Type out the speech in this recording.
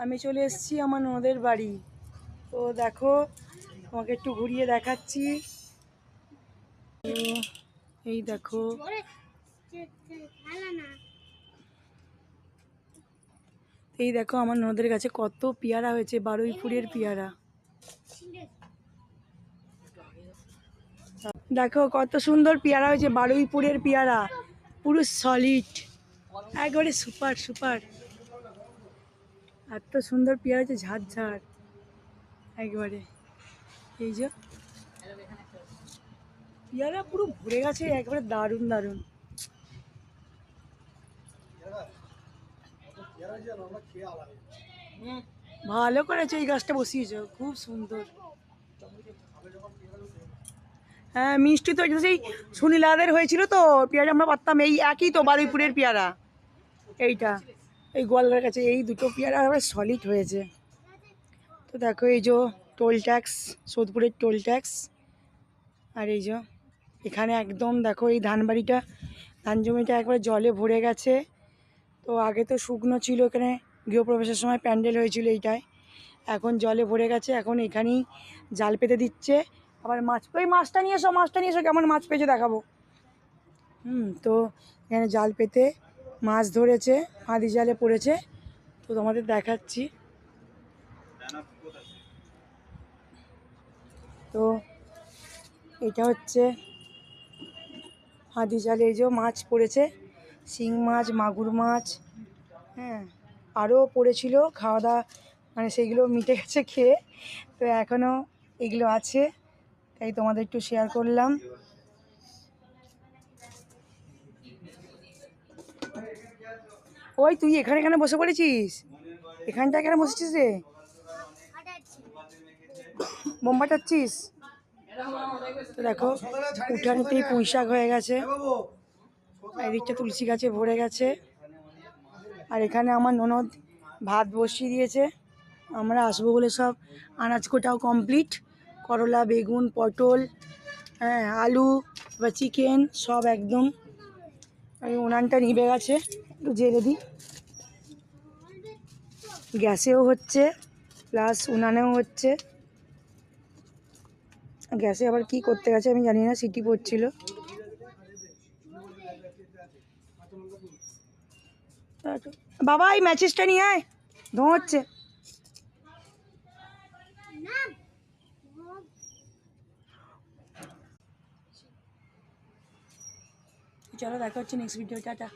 আমি চলে এসেছি আমার ননদের বাড়ি। তো দেখো তোমাকে একটু ঘুরিয়ে দেখাচ্ছি। তো এই দেখো, এই দেখো আমার ননদের কাছে কত পেয়ারা হয়েছে, বারুইপুরের পেয়ারা। দেখো কত সুন্দর পেয়ারা হয়েছে, বারুইপুরের পেয়ারা, পুরো সলিড, একবারে সুপার সুপার। এত সুন্দর পেয়ারা হয়েছে, ঝাড় একবারে। এই যে পেয়ারা পুরো ভরে গেছে, একবারে দারুণ দারুণ। ভালো করেছো, এই গাছটা বসিয়েছো, খুব সুন্দর। হ্যাঁ মিষ্টি তো সেই সুনীলাদের হয়েছিল তো পেয়ারা, আমরা পারতাম, এই একই তো বারুইপুরের পেয়ারা এইটা, এই গোয়ালঘরের কাছে এই দুটো পেয়ারা সলিড হয়েছে। তো দেখো এই যে টোল ট্যাক্স, সোদপুরের টোল ট্যাক্স। আর এই যে এখানে একদম দেখো এই ধানবাড়িটা, ধান জমিটা একবার জলে ভরে গেছে। তো আগে তো শুকনো ছিল, এখানে গৃহপ্রবেশের সময় প্যান্ডেল হয়েছিল এইটায়, এখন জলে ভরে গেছে। এখন এখানেই জাল পেতে দিচ্ছে। আবার মাছ, ওই মাছটা নিয়ে এসো, মাছটা নিয়ে এসো, কেমন মাছ পেয়েছে দেখাবো। তো এখানে জাল পেতে মাছ ধরেছে, ফাঁদি জালে পড়েছে, তো তোমাদের দেখাচ্ছি। তো এটা হচ্ছে ফাঁদি জালে, এই যে মাছ পড়েছে, শিং মাছ, মাগুর মাছ, হ্যাঁ আরও পড়েছিল, খাওয়া দাওয়া মানে সেইগুলো মিটে গেছে খেয়ে। তো এখনও এগুলো আছে, তাই তোমাদের একটু শেয়ার করলাম। ওই তুই এখানে এখানে বসে পড়েছিস, এখানটা এখানে বসেছিস রে, বোম ফাটাচ্ছিস। তো দেখো উঠানেতেই পুঁই শাক হয়ে গেছে, এদিকটা তুলসী গাছে ভরে গেছে। আর এখানে আমার ননদ ভাত বসিয়ে দিয়েছে, আমরা আসবো বলে সব আনাজ কোটাও কমপ্লিট, করলা, বেগুন, পটল, হ্যাঁ আলু বা চিকেন সব একদম। এই উনানটা নিভে গেছে, একটু জেলে দিই। গ্যাসেও হচ্ছে প্লাস উনানেও হচ্ছে। গ্যাসে আবার কি করতে গেছে আমি জানি না, সিটি পড়ছিল। বাবা এই ম্যাচেসটা নিয়ে আয়, ধোঁ হচ্ছে। চলো দেখা হচ্ছে নেক্সট ভিডিও, টাটা।